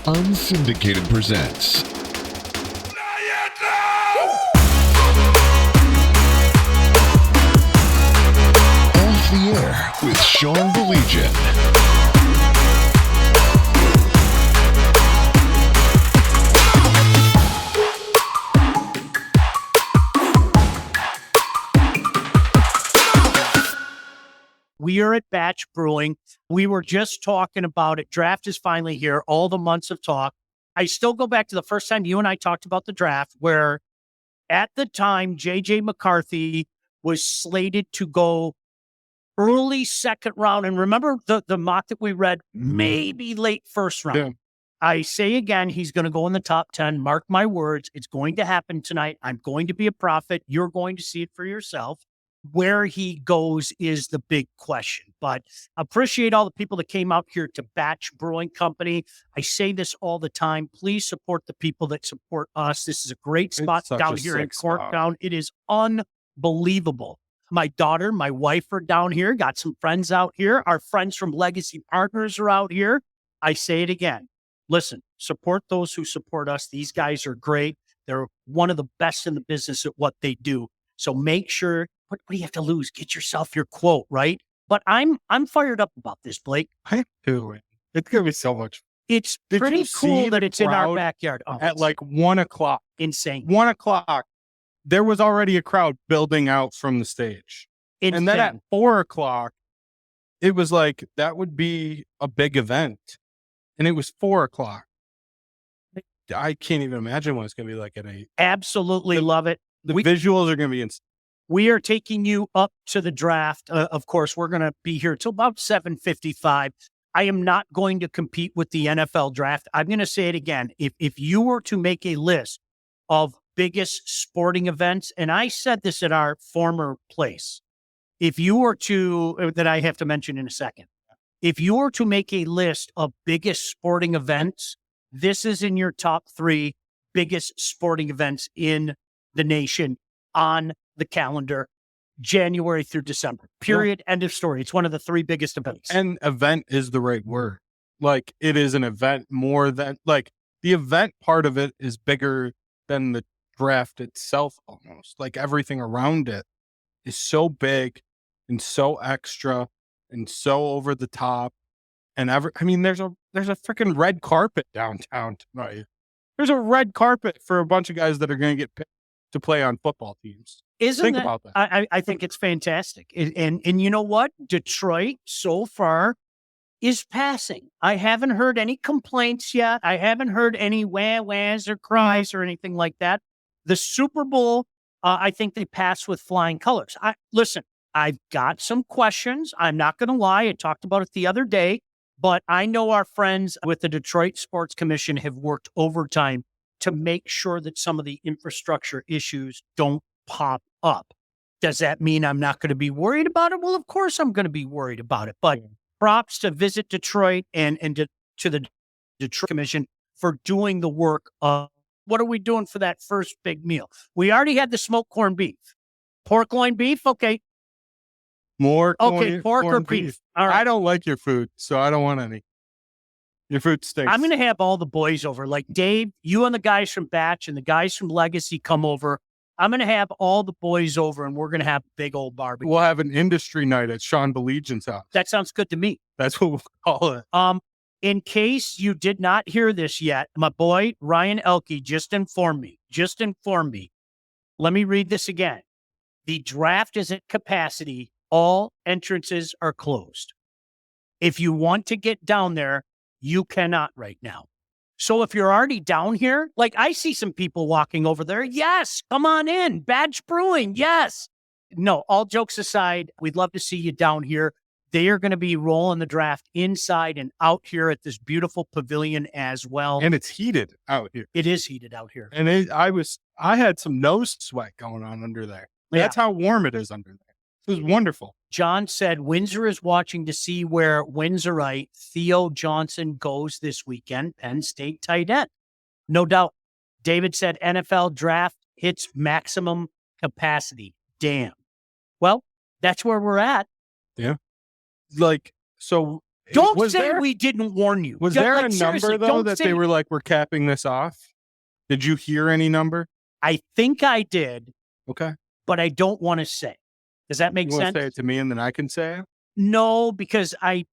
Unsyndicated presents Off the Air with Sean Baligian. We are at Batch Brewing. We were just talking about it. Draft is finally here. All the months of talk. I still go back to the first time you and I talked about the draft, where at the time, J.J. McCarthy was slated to go early second round. And remember the mock that we read, maybe late first round. Yeah. I say again, he's going to go in the top 10. Mark my words. It's going to happen tonight. I'm going to be a prophet. You're going to see it for yourself. Where he goes is the big question, but appreciate all the people that came out here to Batch Brewing Company. I say this all the time. Please support the people that support us. This is a great spot down here in Corktown. It is unbelievable. My daughter, my wife are down here, got some friends out here. Our friends from Legacy Partners are out here. I say it again. Listen, support those who support us. These guys are great. They're one of the best in the business at what they do. So make sure, what do you have to lose? Get yourself your quote, right? But I'm fired up about this, Blake. I do. It's going to be so much. It's pretty cool that it's in our backyard. Oh, at like 1 o'clock. Insane. 1 o'clock. There was already a crowd building out from the stage. Insane. And then at 4 o'clock, it was like, that would be a big event. And it was 4 o'clock. I can't even imagine what it's going to be like at 8. Absolutely love it. The visuals are going to be insane. We are taking you up to the draft. Of course, we're going to be here till about 7:55. I am not going to compete with the NFL draft. I'm going to say it again. If you were to make a list of biggest sporting events, and I said this at our former place, if you were to, that I have to mention in a second, if you were to make a list of biggest sporting events, this is in your top 3 biggest sporting events in the nation on the calendar, January through December. Period. Yeah. End of story. It's one of the 3 biggest events. And event is the right word. Like, it is an event more than, like, the event part of it is bigger than the draft itself almost. Like, everything around it is so big and so extra and so over the top. And I mean, there's a freaking red carpet downtown tonight. There's a red carpet for a bunch of guys that are going to get picked to play on football teams. Think about that. I think it's fantastic. And you know what? Detroit so far is passing. I haven't heard any complaints yet. I haven't heard any wah-wahs or cries or anything like that. The Super Bowl, I think they passed with flying colors. Listen, I've got some questions. I'm not going to lie. I talked about it the other day, but I know our friends with the Detroit Sports Commission have worked overtime to make sure that some of the infrastructure issues don't pop up. Does that mean I'm not going to be worried about it? Well, of course I'm going to be worried about it. But props to Visit Detroit and to the Detroit Commission for doing the work of what are we doing for that first big meal? We already had the smoked corned beef. Pork loin beef? Okay. More pork or beef. All right. I don't like your food, so I don't want any. Your food stinks. I'm going to have all the boys over. Like Dave, you and the guys from Batch and the guys from Legacy come over. I'm going to have all the boys over, and we're going to have a big old barbecue. We'll have an industry night at Sean Baligian's house. That sounds good to me. That's what we'll call it. In case you did not hear this yet, my boy Ryan Elke just informed me. Let me read this again. The draft is at capacity. All entrances are closed. If you want to get down there, you cannot right now. So if you're already down here, like I see some people walking over there. Yes, come on in. Batch Brewing. Yes. No, all jokes aside, we'd love to see you down here. They are going to be rolling the draft inside and out here at this beautiful pavilion as well. And it's heated out here. It is heated out here. And I had some nose sweat going on under there. That's how warm it is under there. It was wonderful. John said Windsor is watching to see where Windsorite Theo Johnson goes this weekend, Penn State tight end. No doubt. David said NFL draft hits maximum capacity. Damn. Well, that's where we're at. Yeah. Like, so Don't Was say there- we didn't warn you. Was Just, there like, a seriously, number, though, don't that say- they were like, we're capping this off? Did you hear any number? I think I did, Okay. but I don't want to say. Does that make You want sense? to say it to me and then I can say it? No, because I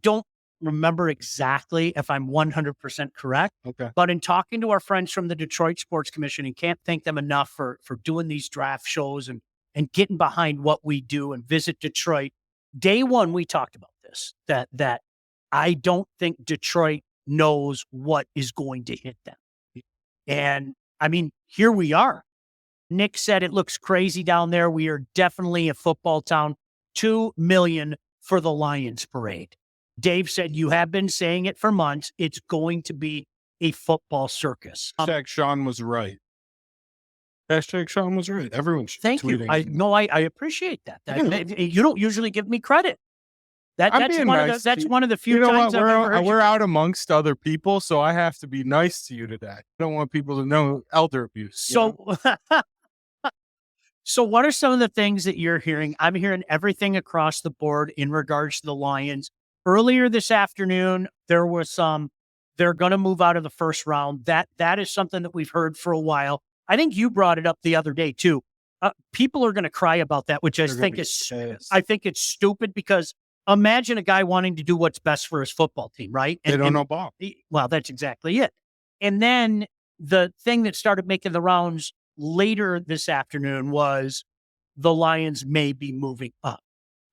don't remember exactly if I'm 100% correct. Okay. But in talking to our friends from the Detroit Sports Commission, and can't thank them enough for doing these draft shows and getting behind what we do and Visit Detroit. Day one, we talked about this, that I don't think Detroit knows what is going to hit them. And I mean, here we are. Nick said it looks crazy down there. We are definitely a football town. 2 million for the Lions parade. Dave said, you have been saying it for months. It's going to be a football circus. Hashtag Sean was right. Hashtag Sean was right. Everyone's Thank you. tweeting. I appreciate that. You don't usually give me credit. That's being one nice of the, to that's you. one of the few You know times what? I've ever heard We're you. out amongst other people, so I have to be nice to you today. I don't want people to know elder abuse. you know? So, so what are some of the things that you're hearing? I'm hearing everything across the board in regards to the Lions. Earlier this afternoon, there was they're going to move out of the first round. That is something that we've heard for a while. I think you brought it up the other day too. People are going to cry about that, which I think it's stupid, because imagine a guy wanting to do what's best for his football team, right? They don't know ball. Well, that's exactly it. And then the thing that started making the rounds later this afternoon was the Lions may be moving up.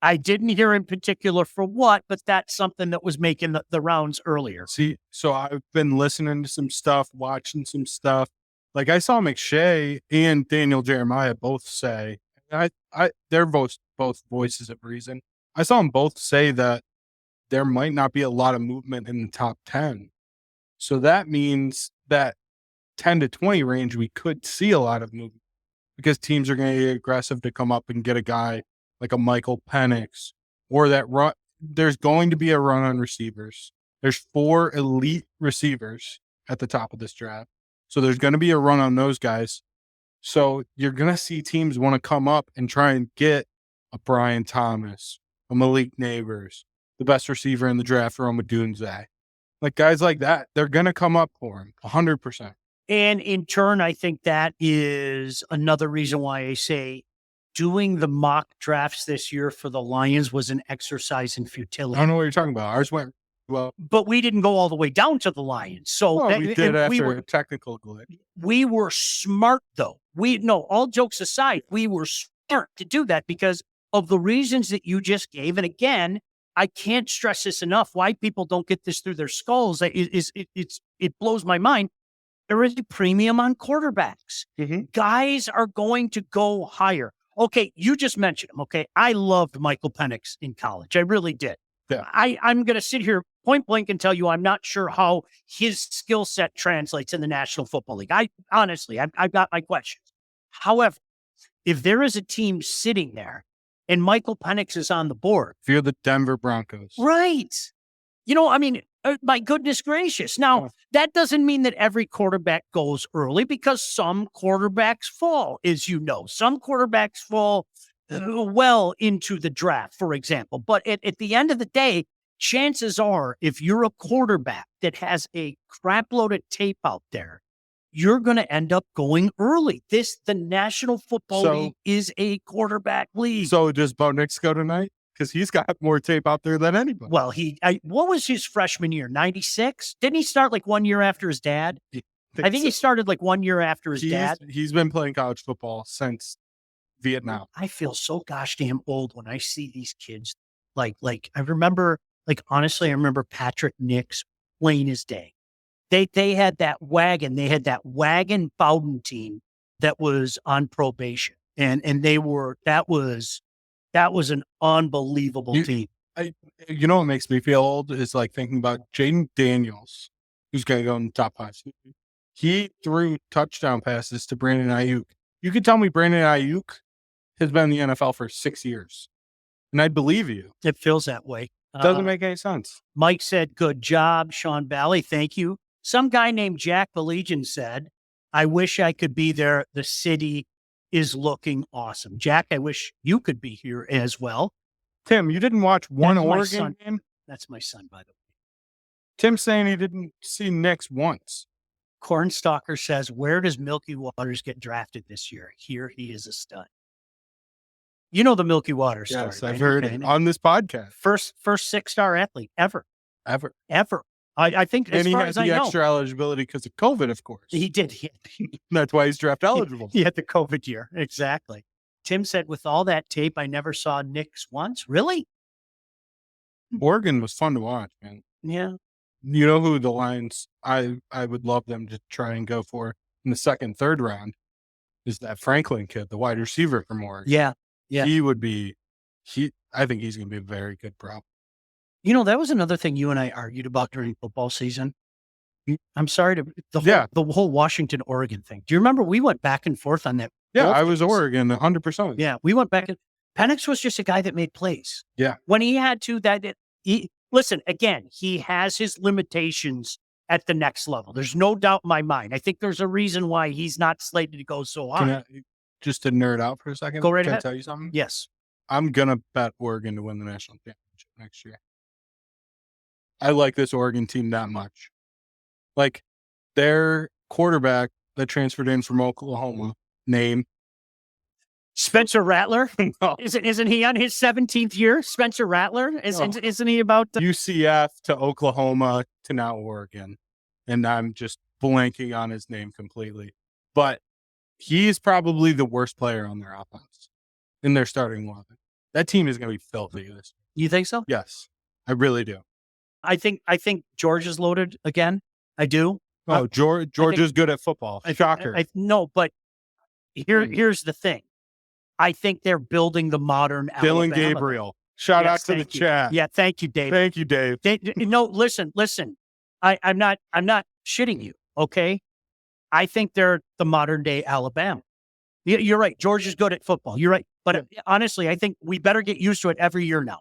I didn't hear in particular for what, but that's something that was making the rounds earlier. See, so I've been listening to some stuff, watching some stuff. Like I saw McShay and Daniel Jeremiah both say, they're both voices of reason. I saw them both say that there might not be a lot of movement in the top 10. So that means that 10 to 20 range, we could see a lot of movement because teams are going to get aggressive to come up and get a guy like a Michael Penix, or that run. There's going to be a run on receivers. There's 4 elite receivers at the top of this draft. So there's going to be a run on those guys. So you're going to see teams want to come up and try and get a Brian Thomas, a Malik Neighbors, the best receiver in the draft, Roma Dunze. Like guys like that, they're going to come up for him 100%. And in turn, I think that is another reason why I say doing the mock drafts this year for the Lions was an exercise in futility. I don't know what you're talking about. Ours went well. But we didn't go all the way down to the Lions. So We did after a technical glitch. We were smart, though. All jokes aside, we were smart to do that because of the reasons that you just gave. And again, I can't stress this enough. Why people don't get this through their skulls it blows my mind. There is a premium on quarterbacks. Mm-hmm. Guys are going to go higher. Okay, you just mentioned him. Okay, I loved Michael Penix in college. I really did. Yeah. I'm going to sit here point blank and tell you I'm not sure how his skill set translates in the National Football League. I've got my questions. However, if there is a team sitting there and Michael Penix is on the board. If you're the Denver Broncos. Right. My goodness gracious. Now, that doesn't mean that every quarterback goes early, because some quarterbacks fall, as you know. Some quarterbacks fall well into the draft, for example. But at the end of the day, chances are, if you're a quarterback that has a crapload of tape out there, you're going to end up going early. The National Football League is a quarterback league. So does Bo Nix go tonight? Because he's got more tape out there than anybody. Well, what was his freshman year? 96? Didn't he start like 1 year after his dad? I think he started like 1 year after his dad. He's been playing college football since Vietnam. I feel so gosh damn old when I see these kids. Like I remember, honestly, I remember Patrick Nix plain as day. They had that wagon. They had that wagon Bowden team that was on probation. And that was an unbelievable team. You know what makes me feel old is like thinking about Jaden Daniels, who's going to go in the top 5. He threw touchdown passes to Brandon Ayuk. You could tell me Brandon Ayuk has been in the NFL for 6 years, and I'd believe you. It feels that way. Doesn't make any sense. Mike said, good job, Sean Bally. Thank you. Some guy named Jack Baligian said, I wish I could be there. The city is looking awesome. Jack, I wish you could be here as well. Tim, you didn't watch one That's my Oregon son. game? That's my son, by the way. Tim's saying he didn't see Knicks once. Cornstalker says, where does Milky Waters get drafted this year? Here he is a stud. You know the Milky Water story. Yes, I've right? heard it on this podcast. First 6-star athlete ever. I think as And he far had as the I know, extra eligibility because of COVID, of course. he did. That's why he's draft eligible. He had the COVID year. Exactly. Tim said, with all that tape, I never saw Knicks once. Really? Oregon was fun to watch, man. Yeah. You know who the Lions, I would love them to try and go for in the second, third round is that Franklin kid, the wide receiver from Oregon. Yeah. Yeah. I think he's going to be a very good prop. You know, that was another thing you and I argued about during football season. I'm sorry to the whole Washington, Oregon thing. Do you remember we went back and forth on that? Yeah, I was Oregon 100%. Yeah, we went back and Penix was just a guy that made plays. Yeah. When he had to, listen, again, he has his limitations at the next level. There's no doubt in my mind. I think there's a reason why he's not slated to go so high. Just to nerd out for a second, go right can ahead. I tell you something? Yes. I'm going to bet Oregon to win the national championship next year. I like this Oregon team that much. Like, their quarterback that transferred in from Oklahoma, name Spencer Rattler? No. Isn't he on his 17th year? Spencer Rattler? Isn't he about UCF to Oklahoma to now Oregon? And I'm just blanking on his name completely. But he's probably the worst player on their offense in their starting lineup. That team is going to be filthy this year. You think so? Yes, I really do. I think Georgia's loaded again. I do. Oh, Georgia's good at football. Shocker. No, but here's the thing. I think they're building the modern Dylan Alabama. Gabriel. Shout out to the chat. Yeah, thank you, Dave. Thank you, Dave. No, listen. I'm not shitting you. Okay, I think they're the modern day Alabama. You're right. Georgia's good at football. You're right. But honestly, I think we better get used to it every year now.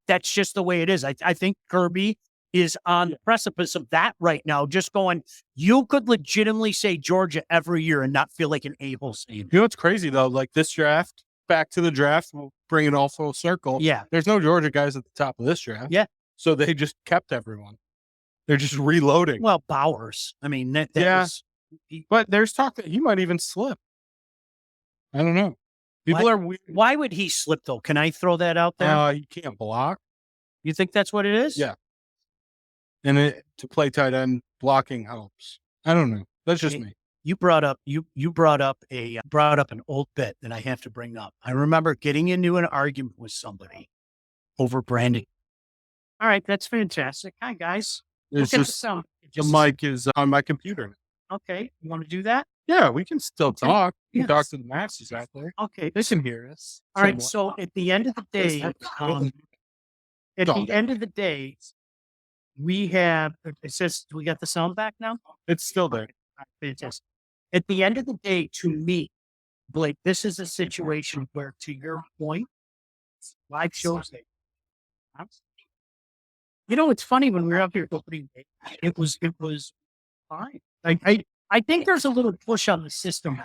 That's just the way it is. I think Kirby is on the precipice of that right now. Just going, you could legitimately say Georgia every year and not feel like an a-hole saying. You know what's crazy though? Like this draft, back to the draft, we'll bring it all full circle. Yeah. There's no Georgia guys at the top of this draft. Yeah. So they just kept everyone. They're just reloading. Well, Bowers. I mean, that yeah. was, but there's talk that he might even slip. I don't know. People are weird. Why would he slip though? Can I throw that out there? He can't block. You think that's what it is? Yeah. And to play tight end, blocking helps. I don't know. That's just me. You brought up an old bit that I have to bring up. I remember getting into an argument with somebody over branding. All right, that's fantastic. Hi guys. It's just the mic is on my computer. Okay, you want to do that? Yeah, we can still talk. We can Yes. talk to the masses out there. Okay, They can hear us. all right. So at the end of the day, we have. It says, "We got the sound back now." It's still there. Fantastic. At the end of the day, to me, Blake, this is a situation where, to your point, live shows. You know, it's funny when we were up here opening day, it was fine. I think there's a little push on the system.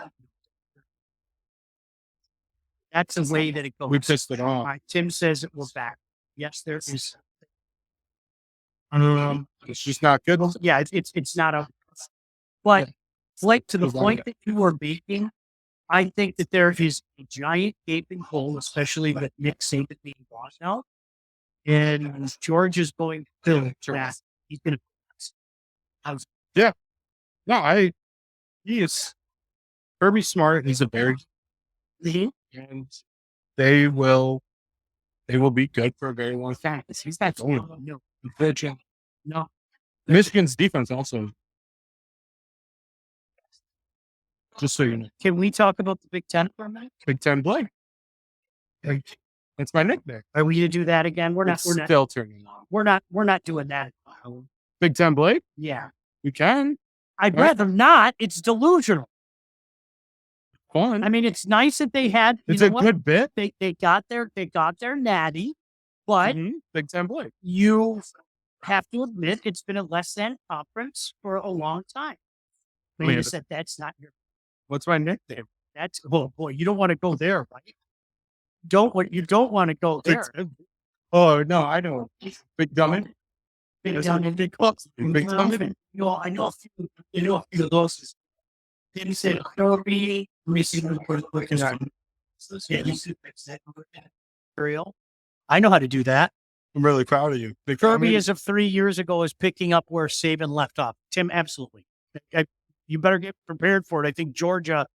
That's the way that it goes. We pissed it off. All right, Tim says we're back. Yes, there is. It's just not good. Yeah, it's not a. But like to the point that you were making, I think that there is a giant gaping hole, especially with Nick Saban being gone now, and George is going to fill that. He's going to. Yeah. No, he is Kirby Smart. He's a very, and they will be good for a very long time. That's no. No. Michigan's defense also. Just so you know. Can we talk about the Big Ten for a minute? Big Ten Blake. That's my nickname. Are we going to do that again? We're not still turning on. We're not doing that. Big Ten Blake? Yeah. We can. I'd rather not. It's delusional. Fun. I mean, it's nice that they had. It's a good bit. They got their natty, but Big Ten Blake. You have to admit it's been a less than conference for a long time. Wait a second, that's not your. What's my nickname? That's boy. You don't want to go there, right? You don't want to go there. Oh no, I know. Big dummy. Big dummy, big clubs. Big dummy. I know a few of those. He said, Kirby, Michigan, Real. I know how to do that. I'm really proud of you. Big Kirby, dummy. as of 3 years ago, is picking up where Saban left off. Tim, absolutely. You better get prepared for it. I think Georgia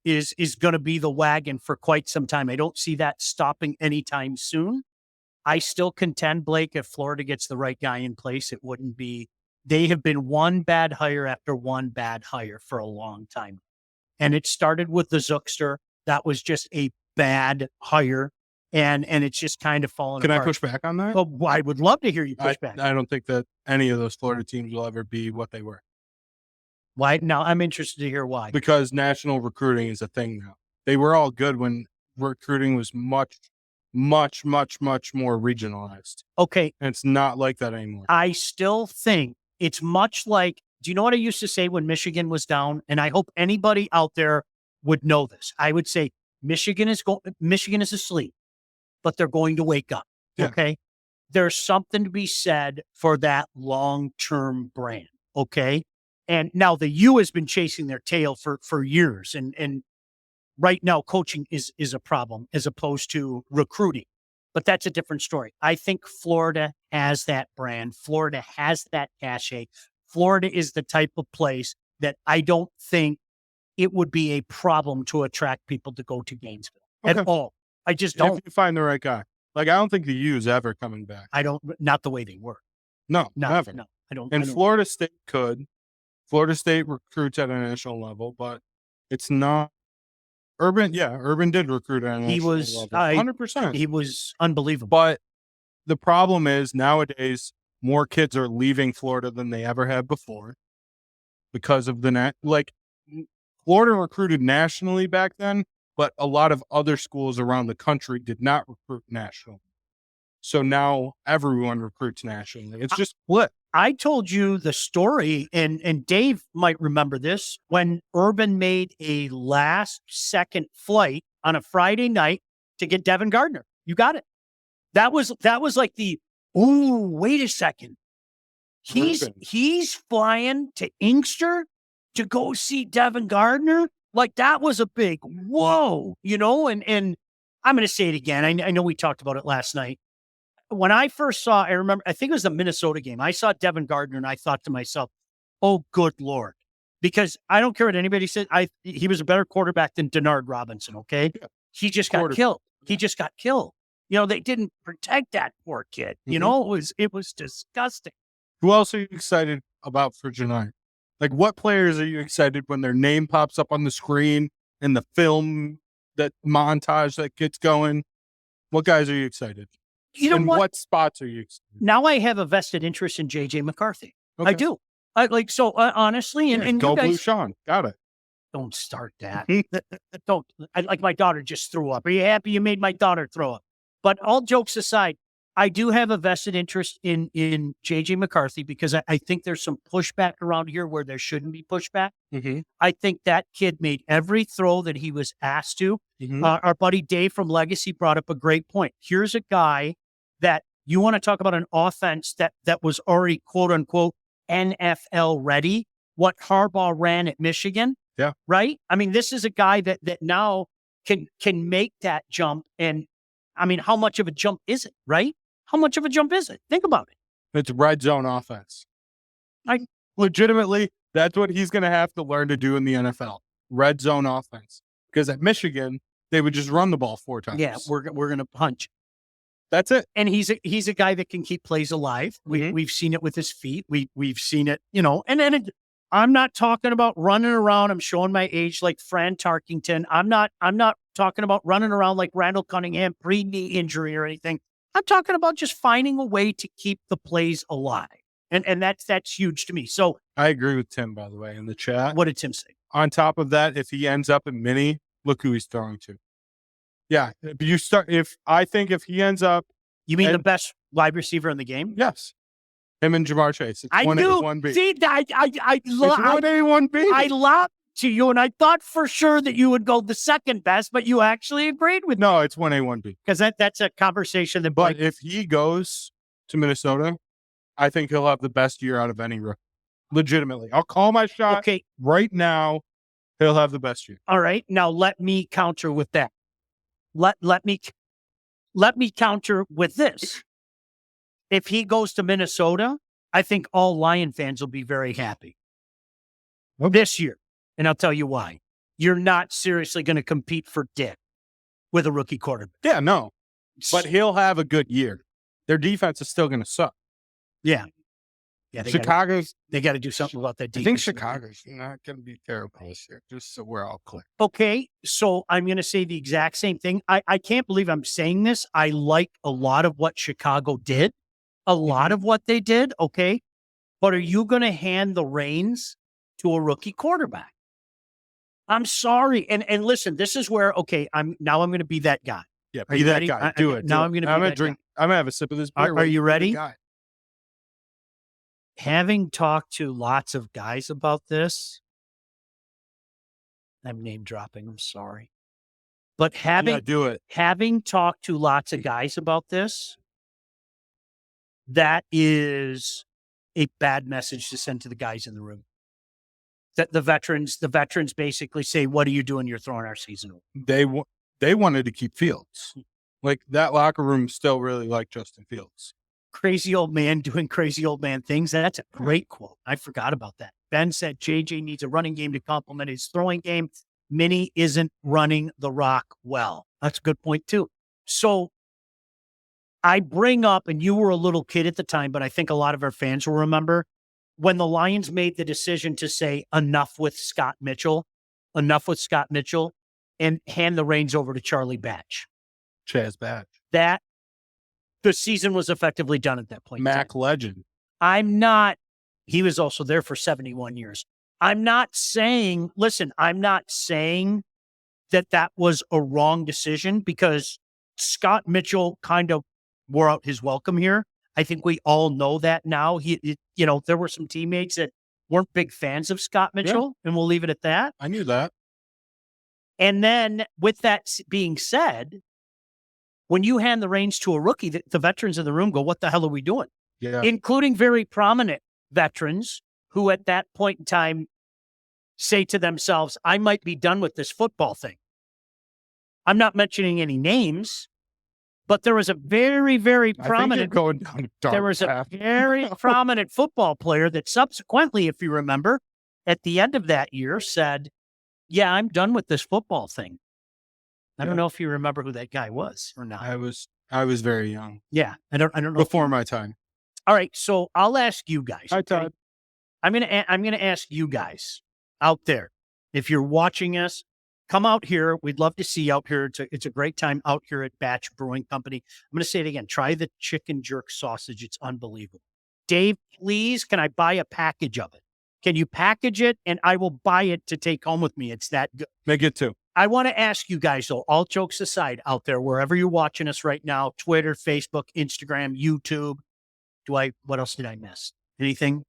is going to be the wagon for quite some time. I don't see that stopping anytime soon. I still contend, Blake, if Florida gets the right guy in place, it wouldn't be. They have been one bad hire after one bad hire for a long time. And it started with the Zookster. That was just a bad hire. And it's just kind of fallen Can apart. I push back on that? Well, I would love to hear you push back. I don't think that any of those Florida teams will ever be what they were. Why? Now, I'm interested to hear why. Because national recruiting is a thing now. They were all good when recruiting was much more regionalized. Okay. And it's not like that anymore. I still think it's much like, do you know what I used to say when Michigan was down? And I hope anybody out there would know this. I would say Michigan is asleep, but they're going to wake up. Yeah. Okay. There's something to be said for that long-term brand. Okay. And now the U has been chasing their tail for years. And right now coaching is a problem as opposed to recruiting. But that's a different story. I think Florida has that brand. Florida has that cachet. Florida is the type of place that I don't think it would be a problem to attract people to go to Gainesville at all. I just don't. If you find the right guy. Like, I don't think the U's ever coming back. Not the way they were. No, never. No, I don't. And Florida State could. Florida State recruits at a national level, but it's not. Urban did recruit at a national level. 100%. He was unbelievable. But the problem is nowadays, more kids are leaving Florida than they ever have before because of Florida recruited nationally back then, but a lot of other schools around the country did not recruit nationally. So now everyone recruits nationally. It's just split. I told you the story, and Dave might remember this, when Urban made a last-second flight on a Friday night to get Devin Gardner. You got it. That was like wait a second. He's flying to Inkster to go see Devin Gardner? Like, that was a big whoa, and I'm going to say it again. I know we talked about it last night. When I first saw, I think it was the Minnesota game. I saw Devin Gardner and I thought to myself, oh, good Lord. Because I don't care what anybody said. He was a better quarterback than Denard Robinson. Okay. Yeah. He just got killed. He just got killed. They didn't protect that poor kid. Mm-hmm. It was disgusting. Who else are you excited about for Janai? Like, what players are you excited when their name pops up on the screen in the film, that montage that gets going? What guys are you excited? What spots are you excited? Now I have a vested interest in J.J. McCarthy. Okay. I do. Honestly, and go you guys, Blue Sean. Got it. Don't start that. Don't. My daughter just threw up. Are you happy you made my daughter throw up? But all jokes aside, I do have a vested interest in J.J. McCarthy because I think there's some pushback around here where there shouldn't be pushback. Mm-hmm. I think that kid made every throw that he was asked to. Mm-hmm. Our buddy Dave from Legacy brought up a great point. Here's a guy that you want to talk about an offense that was already, quote unquote, NFL ready. What Harbaugh ran at Michigan. Yeah. Right. I mean, this is a guy that now can make that jump. And I mean, how much of a jump is it? Right. How much of a jump is it? Think about it. It's red zone offense. Legitimately, that's what he's going to have to learn to do in the NFL. Red zone offense. Because at Michigan, they would just run the ball 4 times. Yeah, we're going to punch. That's it. And he's a guy that can keep plays alive. We've seen it with his feet. We've seen it, I'm not talking about running around. I'm showing my age like Fran Tarkington. I'm not talking about running around like Randall Cunningham pre-knee injury or anything. I'm talking about just finding a way to keep the plays alive. And that's huge to me. So I agree with Tim, by the way, in the chat. What did Tim say? On top of that, if he ends up in mini, look who he's throwing to. Yeah. If he ends up. You mean the best wide receiver in the game? Yes. Him and Jamar Chase. It's I 1A, do. 1B. See, I love 1A, 1B. I love to you, and I thought for sure that you would go the second best, but you actually agreed with me. No, it's 1A, 1B. Because that's a conversation that But if he goes to Minnesota, I think he'll have the best year out of any rookie. Legitimately. I'll call my shot okay. right now. He'll have the best year. All right. Now let me counter with that. Let me counter with this. If he goes to Minnesota, I think all Lion fans will be very happy this year. And I'll tell you why. You're not seriously going to compete for dick with a rookie quarterback. Yeah, no. But he'll have a good year. Their defense is still going to suck. Yeah. Yeah. They got to do something about that defense. I think Chicago's not going to be terrible this year, just so we're all clear. Okay. So I'm going to say the exact same thing. I can't believe I'm saying this. I like a lot of what Chicago did, a lot of what they did. Okay. But are you going to hand the reins to a rookie quarterback? I'm sorry. And listen, this is where, okay, I'm going to be that guy. Yeah, be that guy. Do it. Now I'm going to be that guy. I'm going to have a sip of this beer. Are you ready? Having talked to lots of guys about this, I'm name dropping, I'm sorry. But having talked to lots of guys about this, that is a bad message to send to the guys in the room. That the veterans basically say, what are you doing? You're throwing our season away. They wanted to keep Fields. Like, that locker room still really liked Justin Fields. Crazy old man doing crazy old man things. That's a great quote. I forgot about that. Ben said JJ needs a running game to complement his throwing game. Minnie isn't running the rock well. That's a good point too. So I bring up, and you were a little kid at the time, but I think a lot of our fans will remember when the Lions made the decision to say enough with Scott Mitchell, and hand the reins over to Charlie Batch. Chaz Batch. That the season was effectively done at that point. Mac legend. He was also there for 71 years. I'm not saying that was a wrong decision, because Scott Mitchell kind of wore out his welcome here. I think we all know that now. There were some teammates that weren't big fans of Scott Mitchell, and we'll leave it at that. I knew that. And then with that being said, when you hand the reins to a rookie, the veterans in the room go, what the hell are we doing? Yeah. Including very prominent veterans who at that point in time say to themselves, I might be done with this football thing. I'm not mentioning any names, but there was a very, very prominent prominent football player that subsequently, if you remember, at the end of that year said, yeah, I'm done with this football thing. I don't know if you remember who that guy was or not. I was very young. Yeah. I don't know. Before my time. All right. So I'll ask you guys. Hi, Todd. I'm going to ask you guys out there, if you're watching us, come out here. We'd love to see you out here. It's a great time out here at Batch Brewing Company. I'm going to say it again. Try the chicken jerk sausage. It's unbelievable. Dave, please, can I buy a package of it? Can you package it? And I will buy it to take home with me. It's that good. Make it too. I want to ask you guys, though, all jokes aside, out there, wherever you're watching us right now, Twitter, Facebook, Instagram, YouTube. What else did I miss? Anything?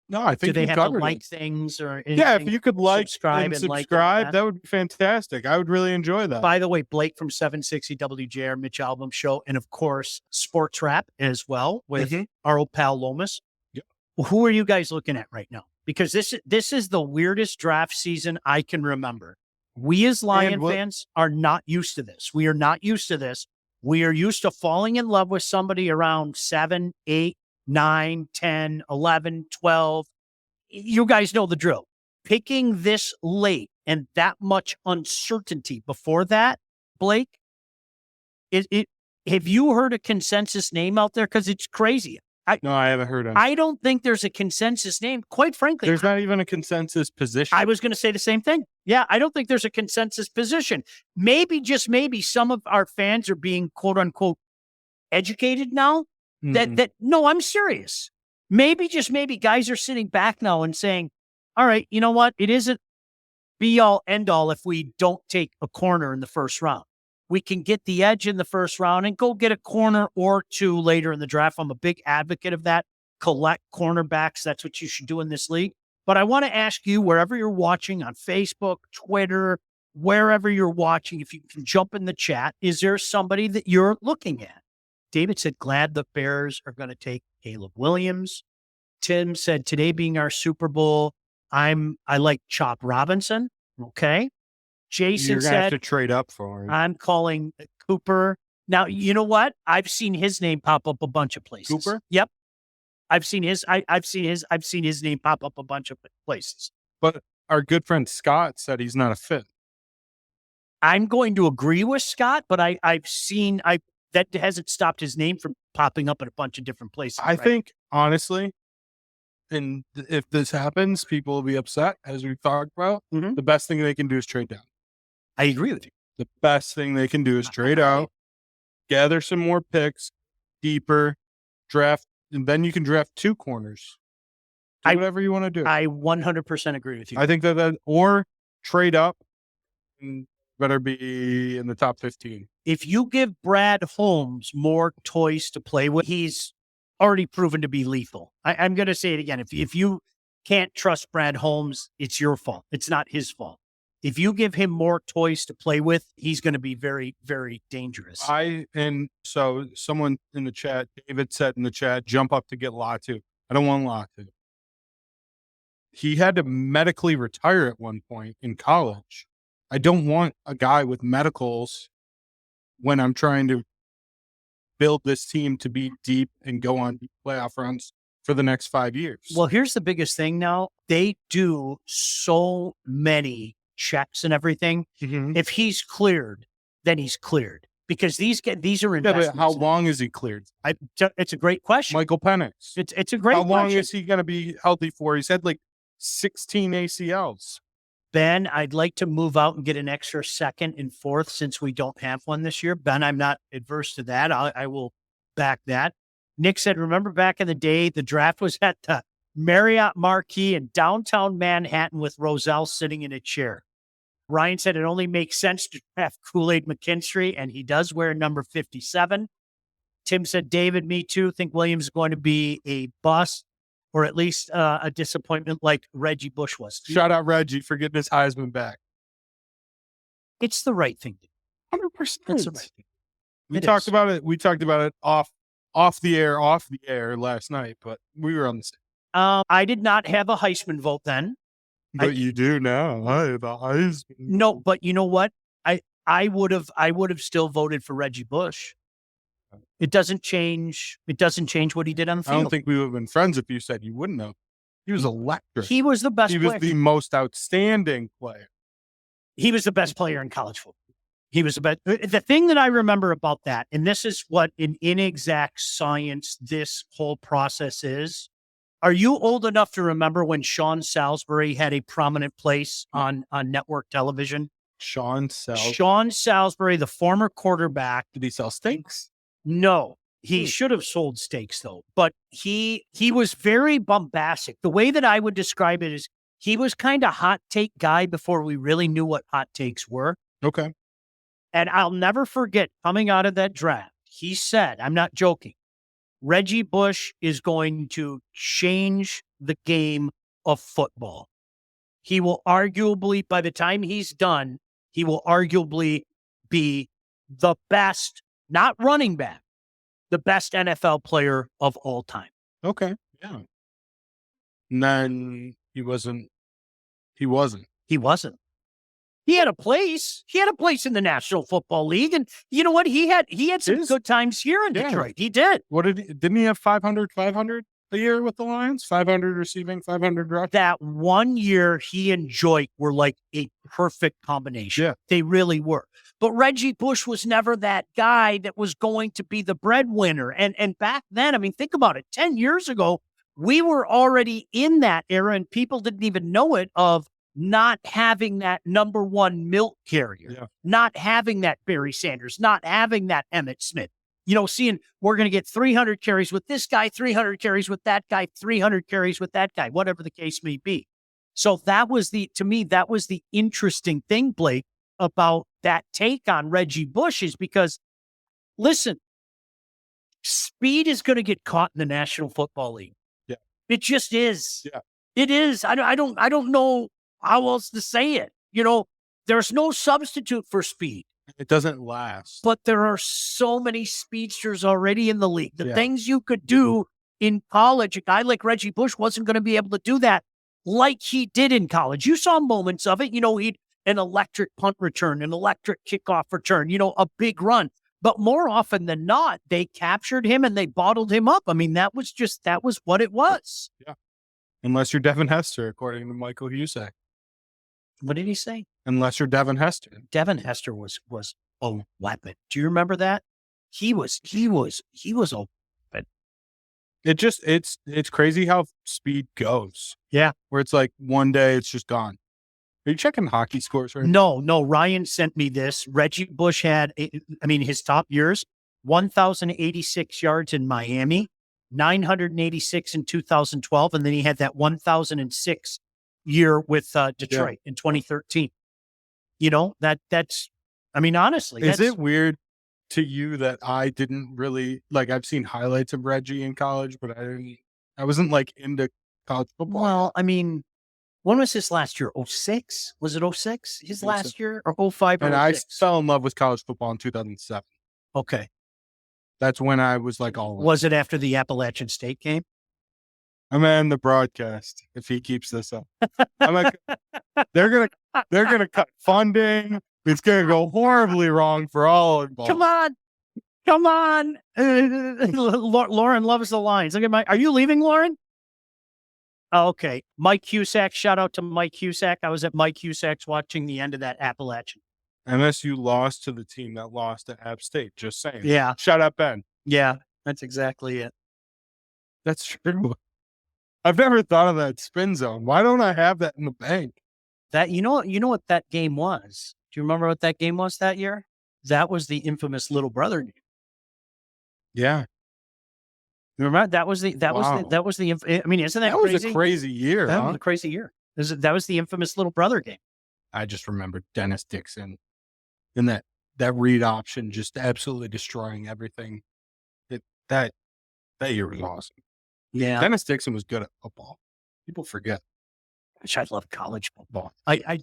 No, I think do they have to like things or anything? Yeah, if you could subscribe, that would be fantastic. I would really enjoy that. By the way, Blake from 760 WJR, Mitch Album Show, and of course, Sports Rap as well with our old pal Lomas. Yeah. Who are you guys looking at right now? Because this is the weirdest draft season I can remember. We as Lion fans are not used to this. We are not used to this. We are used to falling in love with somebody around 7, 8, 9, 10, 11, 12. You guys know the drill. Picking this late and that much uncertainty before that, Blake, have you heard a consensus name out there? Because it's crazy. No, I haven't heard of. I don't think there's a consensus name. Quite frankly, there's not even a consensus position. I was going to say the same thing. Yeah, I don't think there's a consensus position. Maybe, just maybe, some of our fans are being quote unquote educated now. No, I'm serious. Maybe, just maybe, guys are sitting back now and saying, all right, you know what? It isn't be all end all if we don't take a corner in the first round. We can get the edge in the first round and go get a corner or two later in the draft. I'm a big advocate of that. Collect cornerbacks. That's what you should do in this league. But I want to ask you, wherever you're watching on Facebook, Twitter, wherever you're watching, if you can jump in the chat, is there somebody that you're looking at? David said, glad the Bears are going to take Caleb Williams. Tim said, today being our Super Bowl, I like Chop Robinson. Okay. Jason You're gonna have said, to trade up for him. I'm calling Cooper. Now, you know what? I've seen his name pop up a bunch of places. Cooper? Yep. I've seen his name pop up a bunch of places. But our good friend Scott said he's not a fit. I'm going to agree with Scott, but I've seen that hasn't stopped his name from popping up in a bunch of different places. I think, honestly, and if this happens, people will be upset, as we've talked about. Mhm. The best thing they can do is trade down. I agree with you. The best thing they can do is trade out, gather some more picks, deeper, draft, and then you can draft 2 corners. Do whatever you want to do. I 100% agree with you. I think that or trade up and better be in the top 15. If you give Brad Holmes more toys to play with, he's already proven to be lethal. I'm going to say it again. If you can't trust Brad Holmes, it's your fault. It's not his fault. If you give him more toys to play with, he's going to be very, very dangerous. And so someone in the chat, David said in the chat, jump up to get Latu. I don't want Latu. He had to medically retire at one point in college. I don't want a guy with medicals when I'm trying to build this team to be deep and go on playoff runs for the next 5 years. Well, here's the biggest thing now. They do so many checks and everything. Mm-hmm. If he's cleared, then he's cleared. Because these are investments. Yeah, but how long is he cleared? It's a great question. Michael Penix. It's a great question. How long is he going to be healthy for? He's had like 16 ACLs. Ben, I'd like to move out and get an extra second and fourth since we don't have one this year. Ben, I'm not adverse to that. I will back that. Nick said, remember back in the day, the draft was at the Marriott Marquis in downtown Manhattan with Roselle sitting in a chair. Ryan said it only makes sense to draft Kool-Aid McKinstry, and he does wear number 57. Tim said, David, me too. Think Williams is going to be a bust or at least a disappointment like Reggie Bush was. Shout out Reggie for getting his Heisman back. It's the right thing to do. 100%. It's the right thing. We talked about it. We talked about it off the air last night, but we were on the stage. I did not have a Heisman vote then. But you do now. I have a Heisman. No, but you know what? I would have still voted for Reggie Bush. It doesn't change. It doesn't change what he did on the field. I don't think we would have been friends if you said you wouldn't have. He was electric. He was the best player. He was the most outstanding player. He was the best player in college football. He was the best. The thing that I remember about that, and this is what in inexact science this whole process is. Are you old enough to remember when Sean Salisbury had a prominent place on network television? Sean Salisbury, the former quarterback. Did he sell steaks? No, he should have sold steaks though. But he was very bombastic. The way that I would describe it is he was kind of hot take guy before we really knew what hot takes were. Okay. And I'll never forget coming out of that draft, he said, I'm not joking, Reggie Bush is going to change the game of football. He will arguably, by the time he's done, he will arguably be the best, not running back, the best NFL player of all time. Okay. Yeah. And then he wasn't. He had a place. He had a place in the National Football League. And you know what? He had some good times here in Detroit. He did. Didn't he have 500 a year with the Lions? 500 receiving, 500 rushing? That 1 year he and Joik were like a perfect combination. Yeah. They really were. But Reggie Bush was never that guy that was going to be the breadwinner. And back then, I mean, think about it. 10 years ago, we were already in that era and people didn't even know it of not having that number one milk carrier, not having that Barry Sanders, not having that Emmitt Smith, seeing we're going to get 300 carries with this guy, 300 carries with that guy, 300 carries with that guy, whatever the case may be. So to me, that was the interesting thing, Blake, about that take on Reggie Bush is because, listen, speed is going to get caught in the National Football League. Yeah. It just is. Yeah. It is. I don't know how else to say it. There's no substitute for speed. It doesn't last. But there are so many speedsters already in the league. The Yeah. things you could do in college, a guy like Reggie Bush wasn't going to be able to do that like he did in college. You saw moments of it. He'd an electric punt return, an electric kickoff return, a big run. But more often than not, they captured him and they bottled him up. I mean, that was what it was. Yeah. Unless you're Devin Hester, according to Michael Husak. What did he say? Unless you're Devin Hester. Devin Hester was a weapon. Do you remember that? He was a weapon. It's crazy how speed goes. Yeah. Where it's like one day it's just gone. Are you checking hockey scores right now? No. Ryan sent me this. Reggie Bush had, his top years, 1,086 yards in Miami, 986 in 2012, and then he had that 1,006 year with Detroit in 2013. Honestly. Is it weird to you that I didn't really, I've seen highlights of Reggie in college, but I wasn't into college football? Well, when was his last year? 06? Was it 06? His last year? Or 05 or And 06? I fell in love with college football in 2007. Okay. That's when I was all in. Was it after the Appalachian State game? I'm in the broadcast if he keeps this up. They're gonna cut funding. It's gonna go horribly wrong for all involved. Come on. Lauren loves the Lions. Look at are you leaving, Lauren? Oh, okay. Mike Cusack. Shout out to Mike Cusack. I was at Mike Cusack's watching the end of that Appalachian. MSU lost to the team that lost to App State. Just saying. Yeah. Shout out, Ben. Yeah, that's exactly it. That's true. I've never thought of that spin zone. Why don't I have that in the bank? That you know what that game was? Do you remember what that game was that year? That was the infamous Little Brother game. Yeah. Remember that was the isn't that crazy? That was a crazy year. That was a crazy year. That was the infamous Little Brother game. I just remember Dennis Dixon and that read option just absolutely destroying everything. That year was awesome. Yeah. Dennis Dixon was good at football. People forget. Which I love college football. I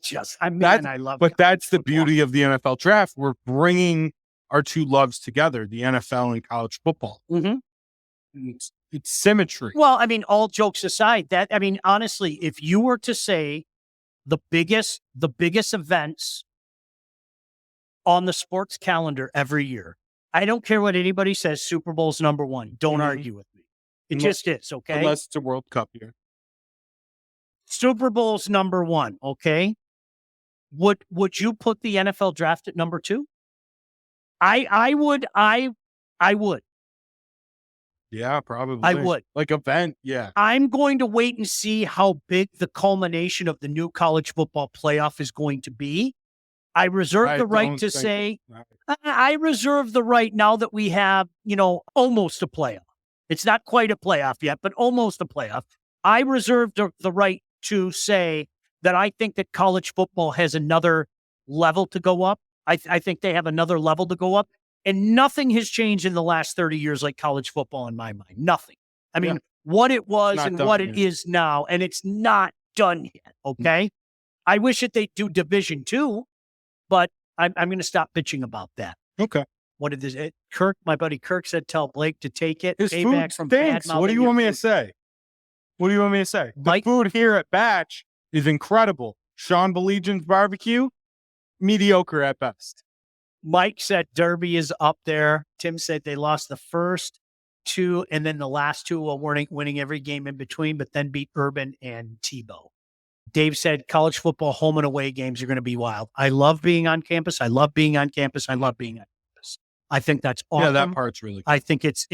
love. But that's the football. beauty of the NFL draft. We're bringing our two loves together: the NFL and college football. Mm-hmm. It's symmetry. Well, all jokes aside, honestly, if you were to say the biggest events on the sports calendar every year, I don't care what anybody says. Super Bowl's number one. Don't argue with me. It just is, okay? Unless it's a World Cup year. Super Bowl's number one, okay? Would you put the NFL draft at number two? I would. Yeah, probably. I would. Event, yeah. I'm going to wait and see how big the culmination of the new college football playoff is going to be. I reserve the right to say, I reserve the right now that we have, almost a playoff. It's not quite a playoff yet, but almost a playoff. I reserve the right to say that I think that college football has another level to go up. I think they have another level to go up. And nothing has changed in the last 30 years like college football in my mind. Nothing. What it was and what it is now, and it's not done yet, okay? I wish that they'd do Division II, but I'm going to stop bitching about that. Okay. What did this? Kirk, my buddy Kirk said, tell Blake to take it. His food stinks. What do you want me to say? The food here at Batch is incredible. Sean Baligian's barbecue, mediocre at best. Mike said Derby is up there. Tim said they lost the first two, and then the last two while winning every game in between, but then beat Urban and Tebow. Dave said college football home and away games are going to be wild. I love being on campus. I love being on campus. I think that's awesome. Yeah, that part's really cool. I think it's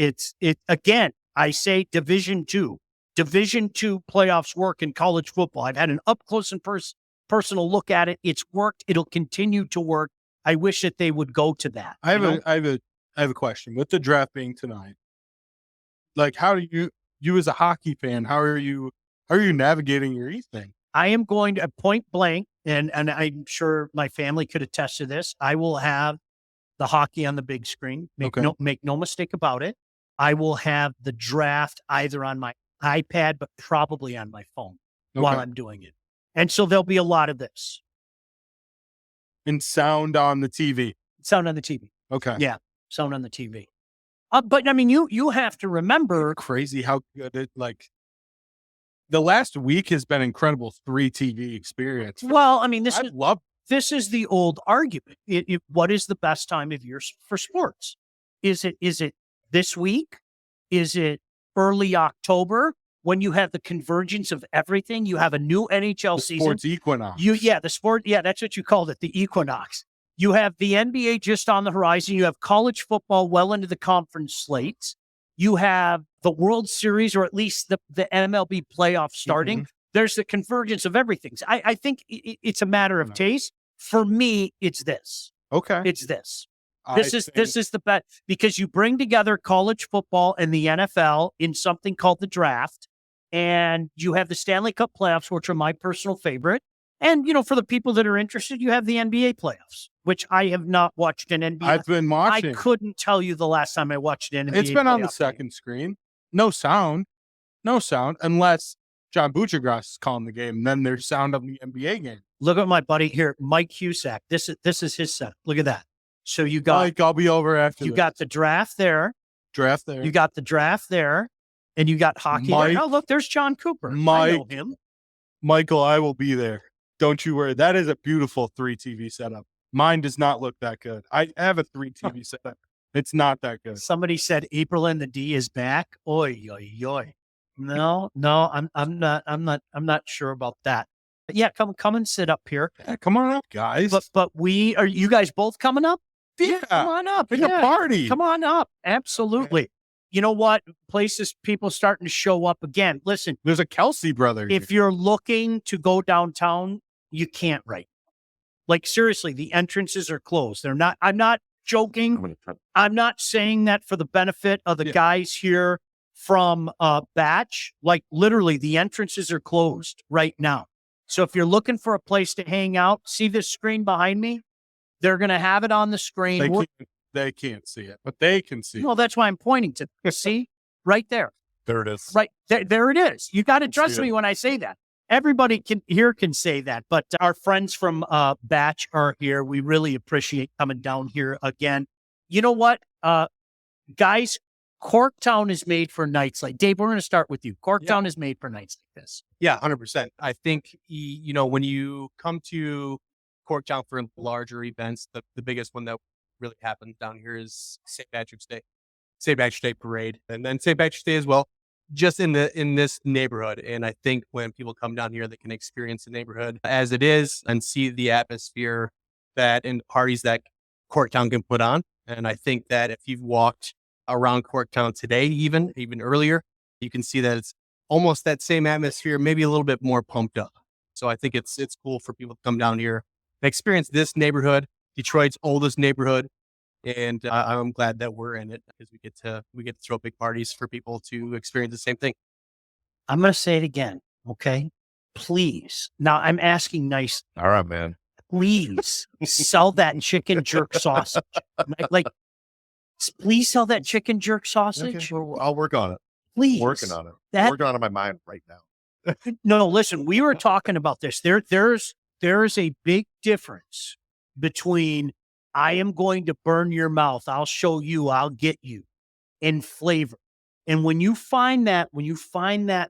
again, I say Division II playoffs work in college football. I've had an up close and personal look at it. It's worked. It'll continue to work. I wish that they would go to that. I have a question. With the draft being tonight, how do you as a hockey fan, how are you navigating your evening? I am going to point blank, and I'm sure my family could attest to this. I will have the hockey on the big screen. Make no mistake about it. I will have the draft either on my iPad, but probably on my phone. while Okay. I'm doing it. And so there'll be a lot of this. And sound on the TV. Sound on the TV. Okay. Yeah, sound on the TV. But I mean, you have to remember. Crazy how good it, like, the last week has been incredible 3 TV experience. Well, I mean, I love this is the old argument. What is the best time of year for sports? Is it this week? Is it early October when you have the convergence of everything? You have a new NHL the season. sports equinox. The sport. Yeah, that's what you called it, the equinox. You have the NBA just on the horizon. You have college football well into the conference slates. You have the World Series, or at least the MLB playoffs starting. There's the convergence of everything. So I think it's a matter of taste. For me, it's this. Okay. It's this. This is the best, because you bring together college football and the NFL in something called the draft, and you have the Stanley Cup playoffs, which are my personal favorite. And, for the people that are interested, you have the NBA playoffs, which I have not watched an NBA. I've been watching. I couldn't tell you the last time I watched an NBA. It's been on the playoff second game. screen. No sound, unless John Buccigross is calling the game. Then there's sound of the NBA game. Look at my buddy here, Mike Cusack. This is his set. Look at that. So you got, Mike, I'll be over after you this. got the draft there. Draft there. You got the draft there, and you got hockey Mike, there. Oh, look, there's John Cooper. Mike, I know him. Michael, I will be there. Don't you worry. That is a beautiful 3 TV setup. Mine does not look that good. I have a 3 TV setup. It's not that good. Somebody said April and the D is back. Oy, oy, oy. No, I'm not sure about that. But yeah, come and sit up here. Yeah, come on up, guys. But are you guys both coming up? Yeah. Come on up. It's a party. Come on up. Absolutely. You know what? Places, people starting to show up again. Listen, There's a Kelsey brother. if you're looking to go downtown, you can't right now. Like, seriously, the entrances are closed. They're not. I'm not joking. I'm not saying that for the benefit of the guys here from Batch. Like, literally, the entrances are closed right now. So if you're looking for a place to hang out, see this screen behind me? They're going to have it on the screen. They can't see it, but they can see it. No, that's why I'm pointing to. See? Right there. There it is. Right there it is. You got to trust me when I say that. Everybody can say that, but our friends from Batch are here. We really appreciate coming down here again. You know what, guys? Corktown is made for nights like Dave. We're going to start with you. Corktown is made for nights like this. Yeah, 100%. I think when you come to Corktown for larger events, the biggest one that really happens down here is St. Patrick's Day parade, and then St. Patrick's Day as well, just in this neighborhood. And I think when people come down here, they can experience the neighborhood as it is and see the atmosphere and parties that Corktown can put on. And I think that if you've walked around Corktown today, even earlier, you can see that it's almost that same atmosphere, maybe a little bit more pumped up. So I think it's cool for people to come down here and experience this neighborhood, Detroit's oldest neighborhood. And I'm glad that we're in it because we get to throw big parties for people to experience the same thing. I'm going to say it again. Okay, please. Now I'm asking nice. All right, man. Please sell that chicken jerk sausage. Like, please sell that chicken jerk sausage. Okay, I'll work on it. Please. Working on it. Working on it in my mind right now. No, listen, we were talking about this. There's a big difference between I am going to burn your mouth, I'll show you, I'll get you, in flavor. And when you find that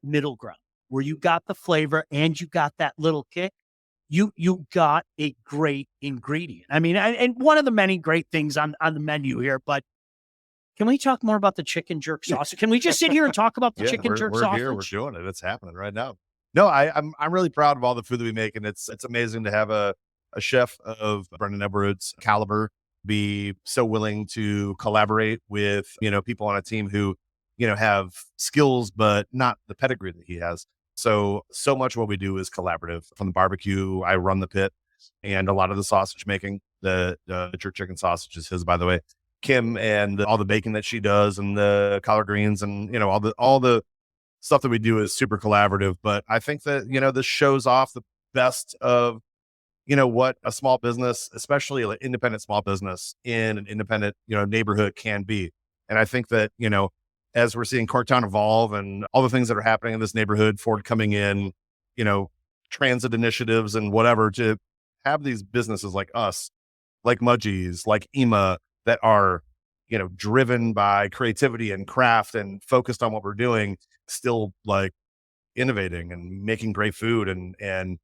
middle ground where you got the flavor and you got that little kick, you got a great ingredient. I mean, and one of the many great things on the menu here, but can we talk more about the chicken jerk sausage? Can we just sit here and talk about the chicken jerk we're sausage? Here, we're doing it. It's happening right now. No, I'm really proud of all the food that we make, and it's amazing to have a chef of Brendan Everett's caliber be so willing to collaborate with people on a team who have skills but not the pedigree that he has. So much of what we do is collaborative. From the barbecue, I run the pit, and a lot of the sausage making, the jerk chicken sausage is his, by the way. Kim and all the baking that she does, and the collard greens, and all the stuff that we do is super collaborative. But I think that this shows off the best of what a small business, especially an independent small business in an independent neighborhood, can be. And I think that as we're seeing Corktown evolve and all the things that are happening in this neighborhood, Ford coming in, transit initiatives and whatever to have these businesses like us, like Mudgee's, like EMA, that are, driven by creativity and craft and focused on what we're doing, still like innovating and making great food and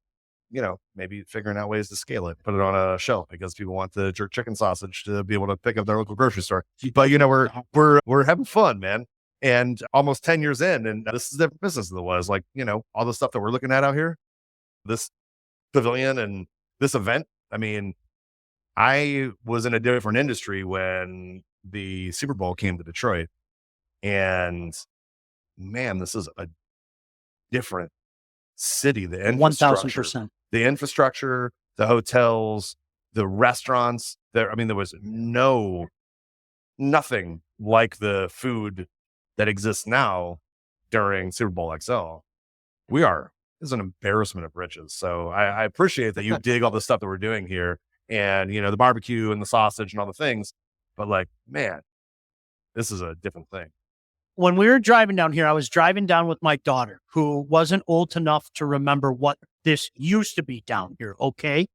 maybe figuring out ways to scale it, put it on a shelf because people want the jerk chicken sausage to be able to pick up their local grocery store. But we're having fun, man. And almost 10 years in, and this is a different business than it was. Like, all the stuff that we're looking at out here, this pavilion and this event. I mean, I was in a different industry when the Super Bowl came to Detroit. And man, this is a different city. The infrastructure, 1000%. the infrastructure, the hotels, the restaurants. There was nothing like the food that exists now during Super Bowl XL. It's an embarrassment of riches. So I appreciate that you dig all the stuff that we're doing here and, the barbecue and the sausage and all the things. But like, man, this is a different thing. When we were driving down here, I was driving down with my daughter, who wasn't old enough to remember what this used to be down here, okay?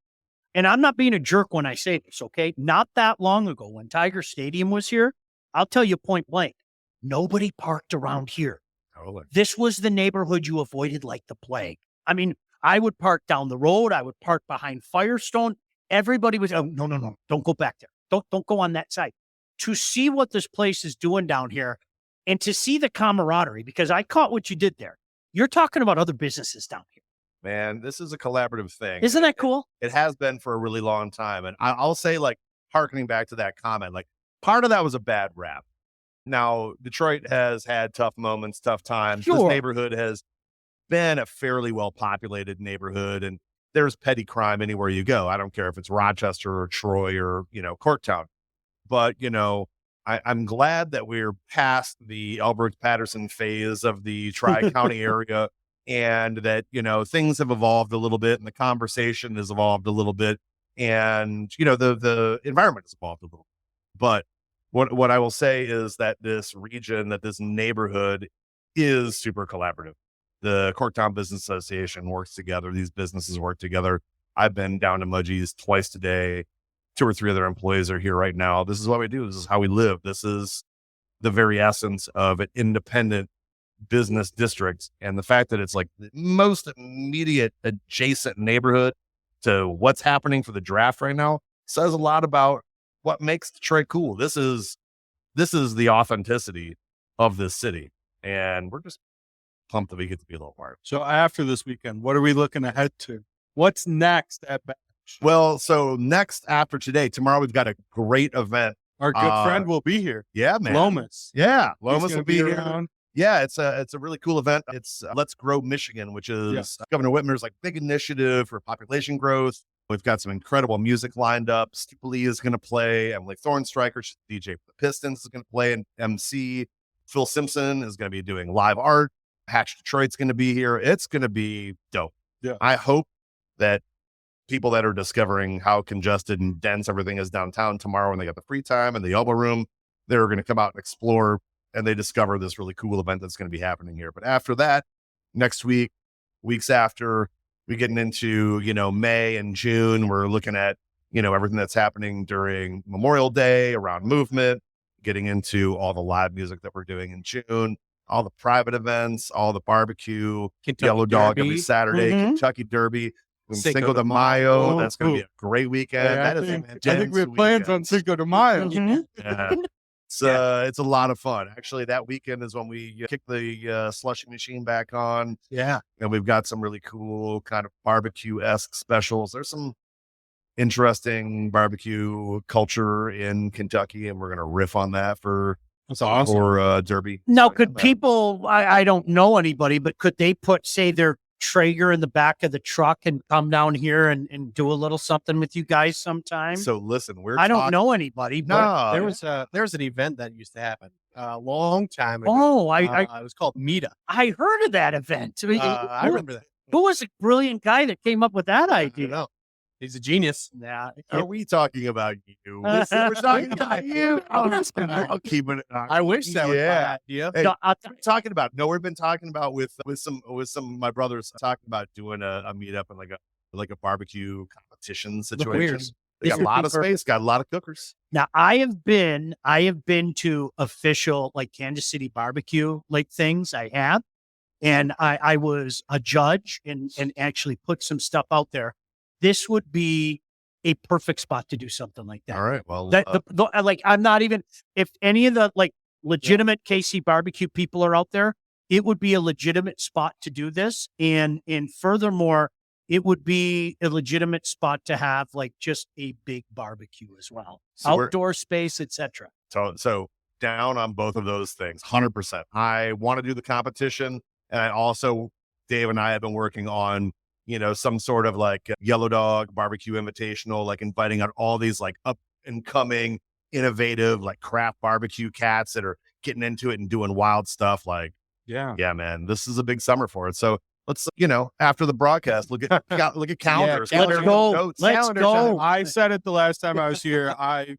And I'm not being a jerk when I say this, okay? Not that long ago, when Tiger Stadium was here, I'll tell you point blank, nobody parked around here. Totally. This was the neighborhood you avoided like the plague. I mean, I would park down the road. I would park behind Firestone. Everybody was, oh, no, don't go back there. Don't go on that side. To see what this place is doing down here, and to see the camaraderie, because I caught what you did there. You're talking about other businesses down here. Man, this is a collaborative thing. Isn't that cool? It has been for a really long time. And I'll say, like, hearkening back to that comment, like, part of that was a bad rap. Now, Detroit has had tough moments, tough times. Sure. This neighborhood has been a fairly well-populated neighborhood, and there's petty crime anywhere you go. I don't care if it's Rochester or Troy or, Corktown. But, I'm glad that we're past the Elbert-Patterson phase of the Tri-County area, and that, things have evolved a little bit and the conversation has evolved a little bit, and, the environment has evolved a little bit. But what I will say is that this region, that this neighborhood is super collaborative. The Corktown Business Association works together. These businesses work together. I've been down to Mudgee's twice today. 2 or 3 other employees are here right now. This is what we do. This is how we live. This is the very essence of an independent business district. And the fact that it's like the most immediate adjacent neighborhood to what's happening for the draft right now says a lot about what makes Detroit cool. This is the authenticity of this city. And we're just pumped that we get to be a little part. So after this weekend, what are we looking ahead to? What's next at Batch? Well, so next after today, tomorrow we've got a great event. Our good friend will be here. Yeah, man. Lomas. Yeah, He's Lomas gonna will be here. around. Yeah, it's a really cool event. It's Let's Grow Michigan, which is Governor Whitmer's like big initiative for population growth. We've got some incredible music lined up. Steve Lee is going to play. Emily Thornstriker, she's the DJ for the Pistons, is going to play and MC. Phil Simpson is going to be doing live art. Hatch Detroit's going to be here. It's going to be dope. Yeah. I hope that people that are discovering how congested and dense everything is downtown tomorrow, when they got the free time and the elbow room, they're going to come out and explore, and they discover this really cool event that's going to be happening here. But after that, next week, weeks after, we getting into, May and June, we're looking at, everything that's happening during Memorial Day, around movement, getting into all the live music that we're doing in June, all the private events, all the barbecue, Kentucky Yellow Dog Derby. every Saturday, Mhm. Kentucky Derby, Cinco Cinco de de Mayo. Mayo. That's going to be a great weekend. Yeah, That is an I think we have intense plans on weekend. Cinco de Mayo. Mhm. Yeah. It's a lot of fun. Actually, that weekend is when we kick the slushy machine back on, Yeah. and we've got some really cool kind of barbecue-esque specials. There's some interesting barbecue culture in Kentucky, and we're going to riff on that for That's awesome. Derby. Now, So, yeah, could man. people, I don't know anybody, but could they put, say, their Traeger in the back of the truck and come down here and do a little something with you guys sometime? So listen, I don't know anybody, but No, There was an event that used to happen a long time ago. oh, It was called Meetup. I heard of that event. I remember that. Who was the brilliant guy that came up with that I idea? don't know. He's a genius. Yeah. Are we talking about you? Listen, we're talking about you. I'll keep it. I wish that was my idea. Hey, No, we're talking about. No, we've been talking about with some of my brothers talking about doing a meetup and like a barbecue competition situation. Weird. They got a lot of space, got a lot of cookers. Now I have been to official like Kansas City barbecue like things. I have, and I was a judge and actually put some stuff out there. This would be a perfect spot to do something like that. All right. Well, Like I'm not even, if any of the like legitimate KC barbecue people are out there, it would be a legitimate spot to do this. And furthermore, it would be a legitimate spot to have like just a big barbecue as well. So Outdoor space, etc. So down on both of those things, 100%. I want to do the competition. And I also, Dave and I have been working on, some sort of like Yellow Dog barbecue invitational, like inviting out all these like up and coming, innovative, like craft barbecue cats that are getting into it and doing wild stuff. Like, Yeah. yeah, man, this is a big summer for it. So let's, after the broadcast, look at calendars. Let's go. Notes, Let's calendars. go. I said it the last time I was here. I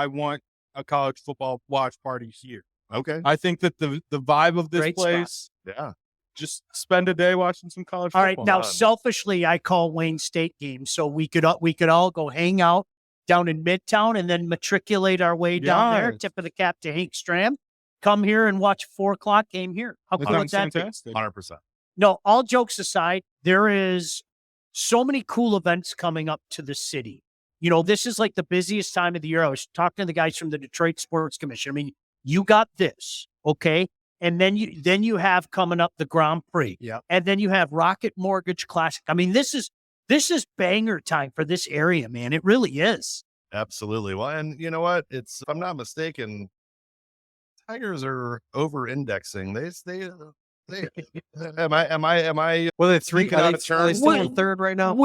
want a college football watch party here. Okay. I think that the vibe of this Great spot. place, Yeah. just spend a day watching some college All football. right. Now, selfishly, I call Wayne State games so we could all go hang out down in Midtown and then matriculate our way down there. Yes. Tip of the cap to Hank Stram. Come here and watch 4:00 game here. How That cool sounds is that? fantastic. 100%. No, all jokes aside, there is so many cool events coming up to the city. This is like the busiest time of the year. I was talking to the guys from the Detroit Sports Commission. I mean, you got this, okay? And then you have coming up the Grand Prix. Yeah. And then you have Rocket Mortgage Classic. I mean, this is banger time for this area, man. It really is. Absolutely. Well, and you know what? If I'm not mistaken, Tigers are over indexing. They am I Well, they're three. Speaking out of Are they turn. still in third right now?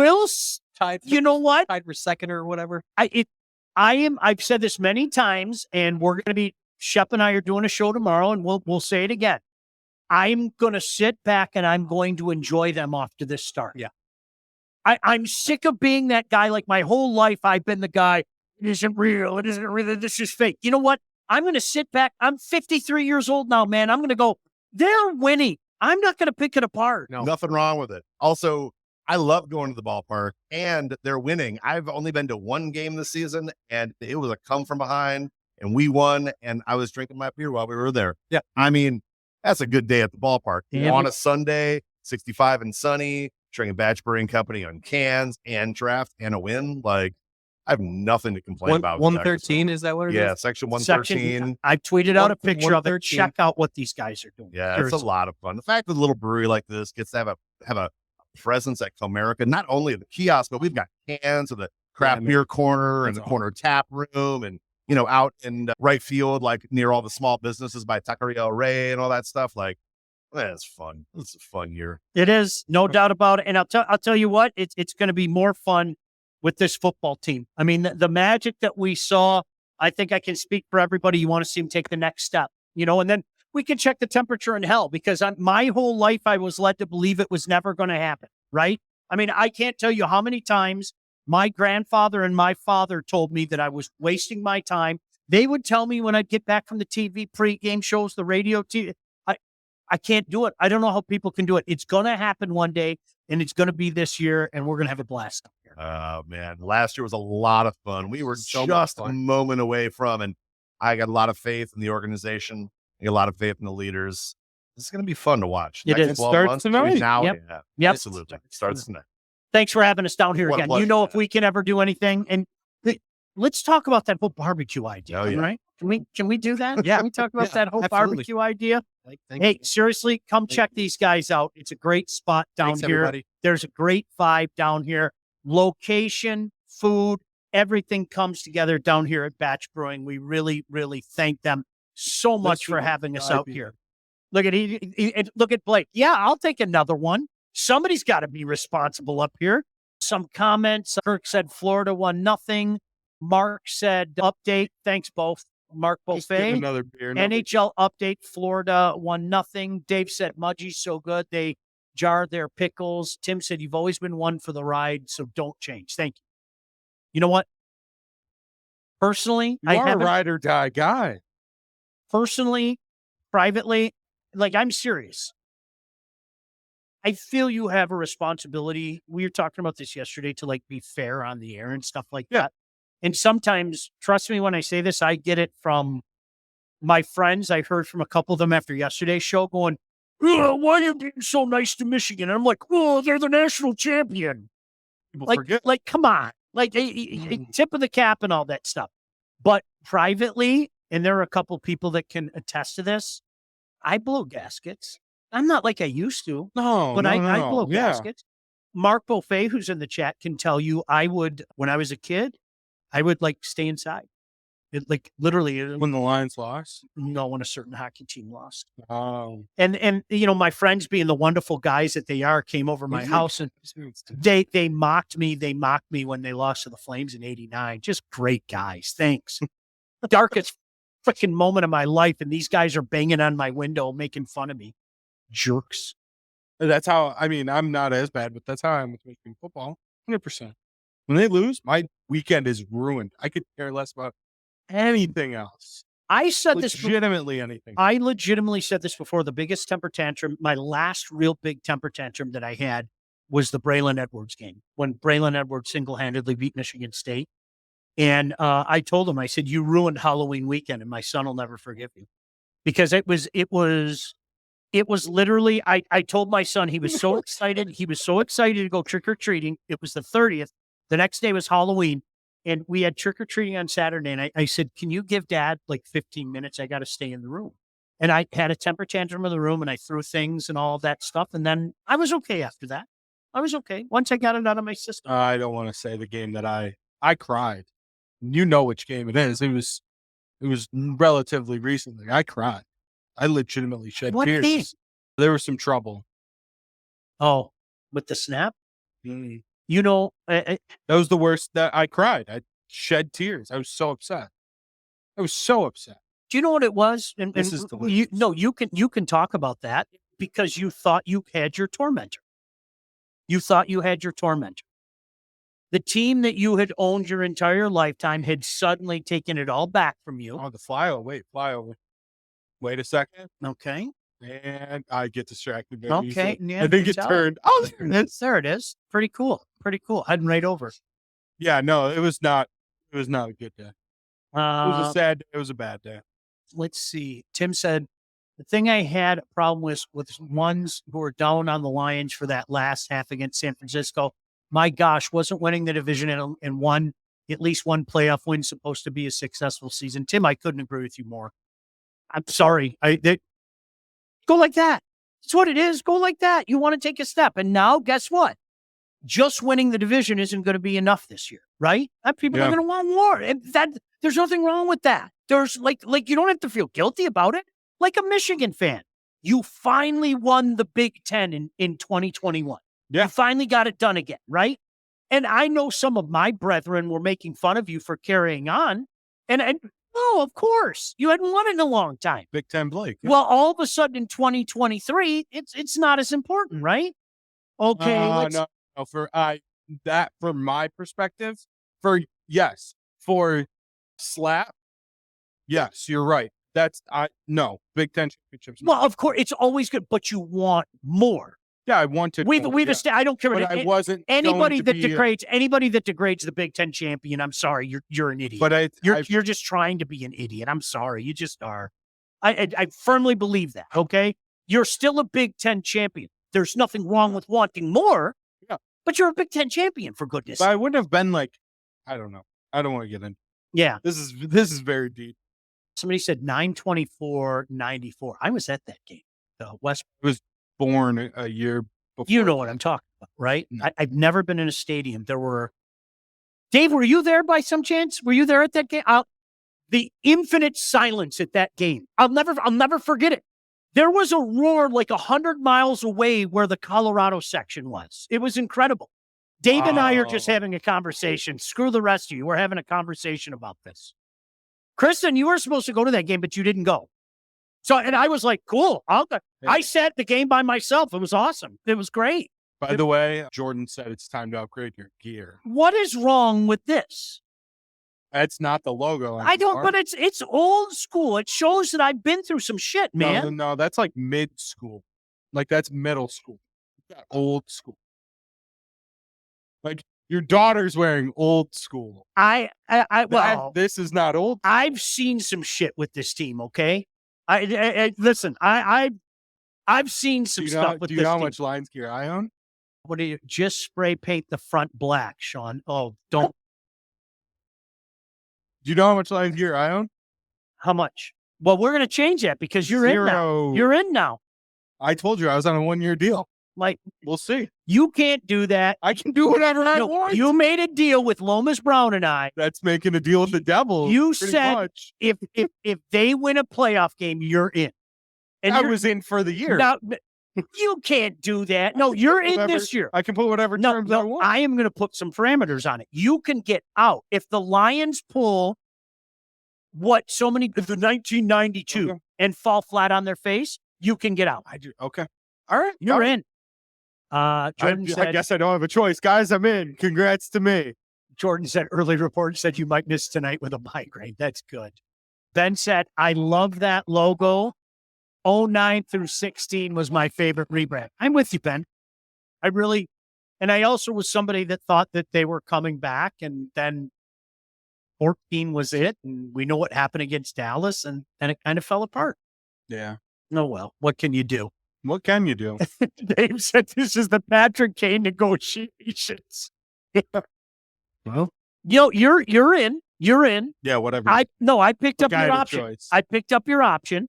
Tied. You know what? Tied for second or whatever. I've said this many times, and we're going to be, Shep and I are doing a show tomorrow, and we'll say it again. I'm going to sit back and I'm going to enjoy them off to this start. Yeah. I'm sick of being that guy. Like my whole life, I've been the guy, it isn't real. It isn't real. This is fake. You know what? I'm going to sit back. I'm 53 years old now, man. I'm going to go, they're winning. I'm not going to pick it apart. No. Nothing wrong with it. Also, I love going to the ballpark and they're winning. I've only been to one game this season and it was a come from behind and we won and I was drinking my beer while we were there. Yeah. I mean, that's a good day at the ballpark. Yeah. On a Sunday, 65 and sunny, drinking Batch Brewing Company on cans and draft and a win. Like, I have nothing to complain about. 113, is that what it is? Yeah, section 113. I tweeted out a picture of it. 113. Check out what these guys are doing. Yeah, it's a lot of fun. The fact that a little brewery like this gets to have a presence at Comerica, not only at the kiosk, but we've got cans of the craft beer corner and the corner tap room and, out in right field, like near all the small businesses by Taqueria El Rey and all that stuff. Like, man, it's fun. It's a fun year. It is, no doubt about it. And I'll tell you what, it's going to be more fun with this football team. I mean, the magic that we saw, I think I can speak for everybody. You want to see them take the next step, and then we can check the temperature in hell because my whole life, I was led to believe it was never going to happen. Right. I mean, I can't tell you how many times my grandfather and my father told me that I was wasting my time. They would tell me when I'd get back from the TV pregame shows, the radio, TV, I can't do it. I don't know how people can do it. It's going to happen one day, and it's going to be this year, and we're going to have a blast out here. Oh, man. Last year was a lot of fun. We were So much just fun. a moment away from, and I got a lot of faith in the organization. I got a lot of faith in the leaders. This is going to be fun to watch. It Next is. 12 Starts months, tonight. Now, Yep. yeah, Yep. absolutely. Starts tonight. Thanks for having us down here What a again. pleasure. If we can ever do anything, and let's talk about that whole barbecue idea. Oh, yeah. Right? Can we do that? Yeah. Can we talk about Yeah, that whole absolutely. barbecue idea? Thank Hey, you. seriously, come check these guys out. It's a great spot down Thanks, here. everybody. There's a great vibe down here. Location, food, everything comes together down here at Batch Brewing. We really, really thank them so much for having us out here. Look at look at Blake. Yeah, I'll take another one. Somebody's got to be responsible up here. Some comments. Kirk said Florida 1-0. Mark said update. Thanks both. Mark Just get Buffet. another beer. NHL update, Florida 1-0. Dave said Mudgie's so good they jar their pickles. Tim said you've always been one for the ride, so don't change. Thank you. You know what? Personally, You are a ride or die guy. Personally, privately, like, I'm serious. I feel you have a responsibility. We were talking about this yesterday, to like be fair on the air and stuff like that. And sometimes, trust me when I say this, I get it from my friends. I heard from a couple of them after yesterday's show going, why are you being so nice to Michigan? And I'm like, oh, they're the national champion. People forget. Like, come on. Like, a tip of the cap and all that stuff. But privately, and there are a couple people that can attest to this, I blow gaskets. I'm not like I used to. No, I blow gaskets. Mark Beaufait, who's in the chat, can tell you I would, when I was a kid, I would like stay inside. It like literally When the Lions lost? No, when a certain hockey team lost. Oh. And you know, my friends, being the wonderful guys that they are, came over my house and they mocked me. They mocked me when they lost to the Flames in '89. Just great guys. Thanks. Darkest freaking moment of my life, and these guys are banging on my window, making fun of me. Jerks. That's how, I mean, I'm not as bad, but that's how I'm with Michigan football. 100%. When they lose, my weekend is ruined. I could care less about anything else. I said legitimately anything. I legitimately said this before. The biggest temper tantrum, my last real big temper tantrum that I had, was the Braylon Edwards game, when Braylon Edwards single-handedly beat Michigan State. And I told him, I said, you ruined Halloween weekend, and my son will never forgive you. Because it was literally, I told my son, he was so excited. He was so excited to go trick-or-treating. It was the 30th. The next day was Halloween. And we had trick-or-treating on Saturday. And I said, can you give Dad like 15 minutes? I got to stay in the room. And I had a temper tantrum in the room, and I threw things and all of that stuff. And then I was okay after that. I was okay. Once I got it out of my system. I don't want to say the game that I cried. You know which game it is. It was relatively recently. I cried. I legitimately shed tears. Game? There was some trouble. Oh, with the snap? Mm. You know, that was the worst. That I cried. I shed tears. I was so upset. I was so upset. Do you know what it was? And this is the you can talk about that because you thought you had your tormentor. You thought you had your tormentor. The team that you had owned your entire lifetime had suddenly taken it all back from you. Oh, the flyover. Wait a second. Okay. And I get distracted. Okay. Yeah, I think it turned. Oh, there it is. Pretty cool. Heading right over. Yeah, no, it was not a good day. It was a sad day. It was a bad day. Let's see. Tim said, the thing I had a problem with ones who were down on the Lions for that last half against San Francisco. My gosh, wasn't winning the division and at least one playoff win supposed to be a successful season? Tim, I couldn't agree with you more. I'm sorry. Go like that. That's what it is. Go like that. You want to take a step. And now, guess what? Just winning the division isn't going to be enough this year, right? People are going to want more. And there's nothing wrong with that. There's like you don't have to feel guilty about it. Like a Michigan fan, you finally won the Big Ten in 2021. Yeah. You finally got it done again, right? And I know some of my brethren were making fun of you for carrying on. And no, of course. You hadn't won it in a long time. Big Ten Blake. Well, all of a sudden in 2023, it's not as important, right? Okay. No. From my perspective, for slap. Yes, you're right. Big Ten championships. Well, of course, it's always good, but you want more. Yeah, I wanted. I don't care. But I wasn't. Anybody that degrades the Big Ten champion, I'm sorry, you're an idiot. But you're just trying to be an idiot. I'm sorry, you just are. I firmly believe that. Okay, you're still a Big Ten champion. There's nothing wrong with wanting more. Yeah, but you're a Big Ten champion, for goodness. But I wouldn't have been like, I don't know. I don't want to get in. Yeah, this is very deep. Somebody said 9/24/94. I was at that game. West was born a year before. You know what I'm talking about, right? No. I've never been in a stadium. Dave, were you there by some chance? Were you there at that game? The infinite silence at that game. I'll never forget it. There was a roar like 100 miles away where the Colorado section was. It was incredible. Dave and I are just having a conversation. Screw the rest of you. We're having a conversation about this. Kristen, you were supposed to go to that game, but you didn't go. So, and I was like, cool. I sat the game by myself. It was awesome. It was great. By the way, Jordan said it's time to upgrade your gear. What is wrong with this? That's not the logo. I don't, anymore. but it's old school. It shows that I've been through some shit, man. No, that's like mid school. Like that's middle school. Old school. Like your daughter's wearing old school. Well, This is not old. I've seen some shit with this team. Okay, listen. I've seen some stuff with this Do you know how team. much Lions gear I own? What do you just spray paint the front black, Sean? Oh, don't. Do you know how much Lions gear I own? How much? Well, we're gonna change that because you're in now. Zero. You're in now. I told you I was on a 1-year deal. Like, We'll see. you can't do that. I can do whatever I No, want. you made a deal with Lomas Brown and I. That's making a deal with the devil. You pretty said much. if they win a playoff game, you're in. And I you're- was in for the year. now, you can't do that. No, you're in this year. I can put whatever No, terms I no, want. I am going to put some parameters on it. You can get out if the Lions pull the 1992 Okay. and fall flat on their face. You can get out. I do. Okay. All right. You're All right. in. Jordan I said. guess I don't have a choice. Guys, I'm in. Congrats to me. Jordan said early report said you might miss tonight with a migraine. That's good. Ben said, I love that logo. 09 through 16 was my favorite rebrand. I'm with you, Ben. And I also was somebody that thought that they were coming back, and then 14 was it. And we know what happened against Dallas, and then it kind of fell apart. Yeah. Oh, well, what can you do? What can you do? Dave said this is the Patrick Kane negotiations. Well, you're in. You're in. Yeah, whatever. I picked up Guy your had a option. choice. I picked up your option.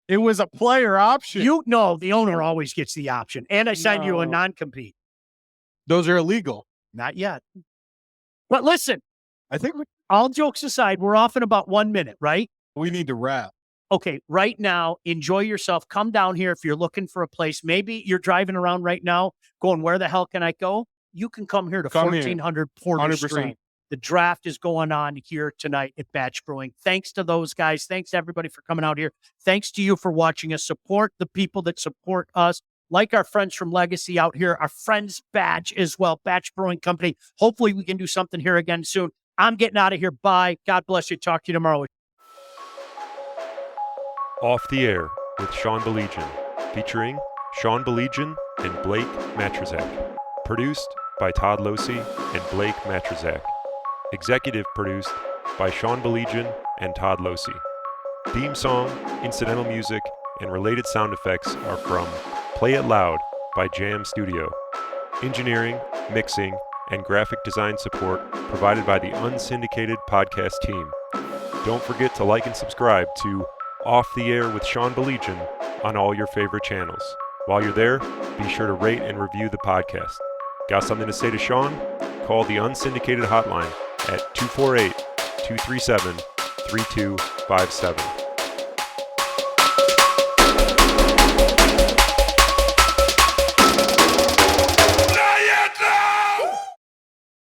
It was a player option. The owner always gets the option. And I signed you a No. non-compete. Those are illegal. Not yet. But listen, I think all jokes aside, we're off in about 1 minute, right? we need to wrap. Okay, right now, enjoy yourself. Come down here if you're looking for a place. Maybe you're driving around right now going, where the hell can I go? You can come here to Come here. 1400 Porter 100%. Street. The draft is going on here tonight at Batch Brewing. Thanks to those guys. Thanks to everybody for coming out here. Thanks to you for watching us. Support the people that support us, like our friends from Legacy out here, our friends Batch as well, Batch Brewing Company. Hopefully we can do something here again soon. I'm getting out of here. Bye. God bless you. Talk to you tomorrow. Off the Air with Sean Baligian, featuring Sean Baligian and Blake Matrazak. Produced by Todd Losey and Blake Matrazak. Executive produced by Sean Baligian and Todd Losey. Theme song, incidental music, and related sound effects are from Play It Loud by Jam Studio. Engineering, mixing, and graphic design support provided by the unsyndicated podcast team. Don't forget to like and subscribe to Off the Air with Sean Baligian on all your favorite channels. While you're there, be sure to rate and review the podcast. Got something to say to Sean? Call the unsyndicated hotline at 248-237-3257.